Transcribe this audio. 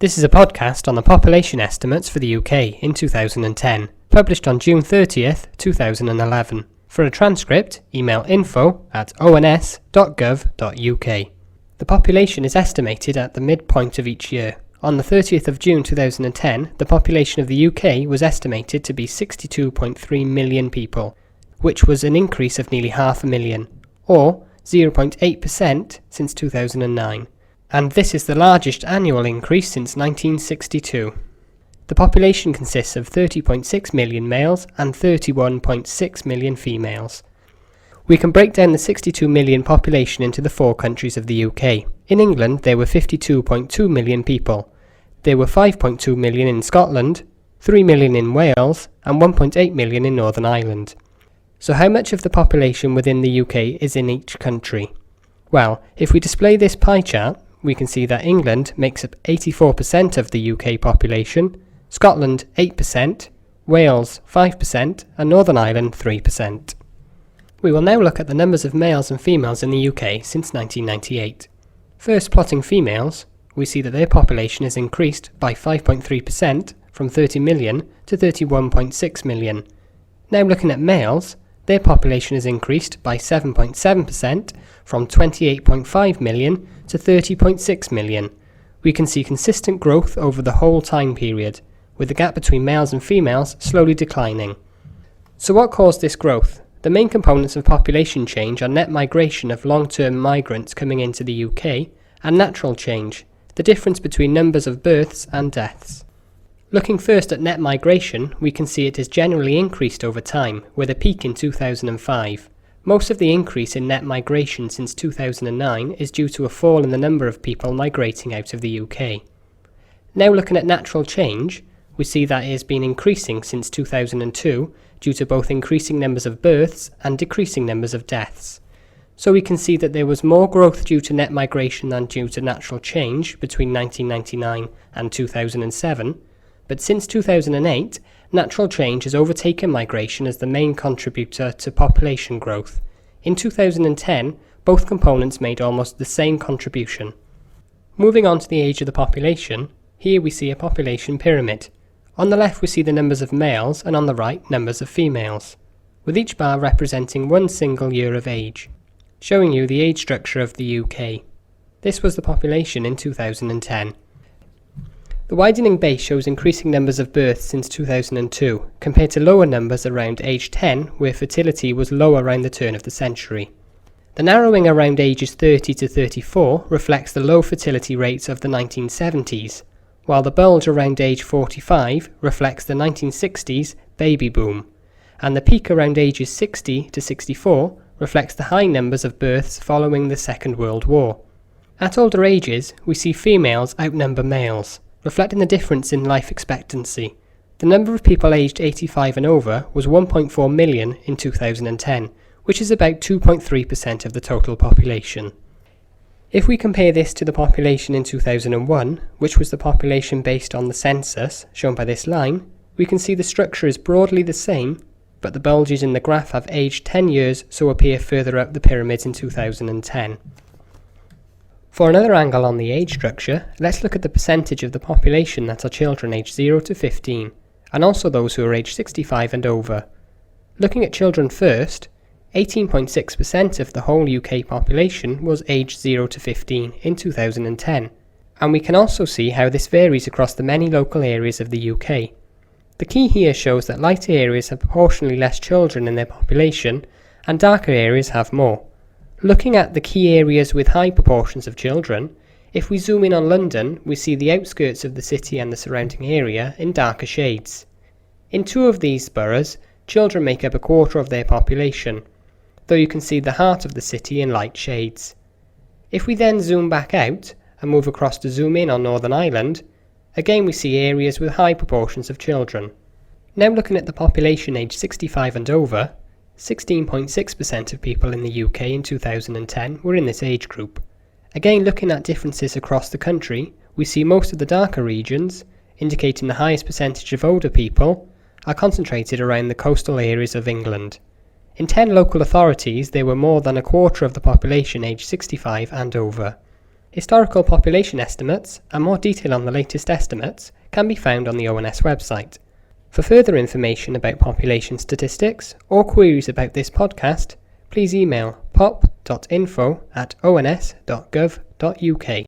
This is a podcast on the population estimates for the UK in 2010, published on June 30th, 2011. For a transcript, email info@ons.gov.uk. The population is estimated at the midpoint of each year. On the 30th of June 2010, the population of the UK was estimated to be 62.3 million people, which was an increase of nearly 500,000, or 0.8% since 2009. And this is the largest annual increase since 1962. The population consists of 30.6 million males and 31.6 million females. We can break down the 62 million population into the four countries of the UK. In England, there were 52.2 million people. There were 5.2 million in Scotland, 3 million in Wales, and 1.8 million in Northern Ireland. So how much of the population within the UK is in each country? Well, if we display this pie chart, we can see that England makes up 84% of the UK population, Scotland 8%, Wales 5%, and Northern Ireland 3%. We will now look at the numbers of males and females in the UK since 1998. First, plotting females, we see that their population has increased by 5.3% from 30 million to 31.6 million. Now looking at males, their population has increased by 7.7% from 28.5 million to 30.6 million. We can see consistent growth over the whole time period, with the gap between males and females slowly declining. So what caused this growth? The main components of population change are net migration of long-term migrants coming into the UK and natural change, the difference between numbers of births and deaths. Looking first at net migration, we can see it has generally increased over time, with a peak in 2005. Most of the increase in net migration since 2009 is due to a fall in the number of people migrating out of the UK. Now looking at natural change, we see that it has been increasing since 2002 due to both increasing numbers of births and decreasing numbers of deaths. So we can see that there was more growth due to net migration than due to natural change between 1999 and 2007. But since 2008, natural change has overtaken migration as the main contributor to population growth. In 2010, both components made almost the same contribution. Moving on to the age of the population, here we see a population pyramid. On the left we see the numbers of males and on the right numbers of females, with each bar representing one single year of age, showing you the age structure of the UK. This was the population in 2010. The widening base shows increasing numbers of births since 2002, compared to lower numbers around age 10, where fertility was low around the turn of the century. The narrowing around ages 30 to 34 reflects the low fertility rates of the 1970s, while the bulge around age 45 reflects the 1960s baby boom, and the peak around ages 60 to 64 reflects the high numbers of births following the Second World War. At older ages, we see females outnumber males, reflecting the difference in life expectancy. The number of people aged 85 and over was 1.4 million in 2010, which is about 2.3% of the total population. If we compare this to the population in 2001, which was the population based on the census, shown by this line, we can see the structure is broadly the same, but the bulges in the graph have aged 10 years, so appear further up the pyramid in 2010. For another angle on the age structure, let's look at the percentage of the population that are children aged 0 to 15, and also those who are aged 65 and over. Looking at children first, 18.6% of the whole UK population was aged 0 to 15 in 2010, and we can also see how this varies across the many local areas of the UK. The key here shows that lighter areas have proportionally less children in their population, and darker areas have more. Looking at the key areas with high proportions of children, if we zoom in on London, we see the outskirts of the city and the surrounding area in darker shades. In two of these boroughs, children make up a quarter of their population, though you can see the heart of the city in light shades. If we then zoom back out and move across to zoom in on Northern Ireland, again we see areas with high proportions of children. Now looking at the population aged 65 and over, 16.6% of people in the UK in 2010 were in this age group. Again, looking at differences across the country, we see most of the darker regions, indicating the highest percentage of older people, are concentrated around the coastal areas of England. In 10 local authorities, there were more than a quarter of the population aged 65 and over. Historical population estimates and more detail on the latest estimates can be found on the ONS website. For further information about population statistics or queries about this podcast, please email pop.info@ons.gov.uk.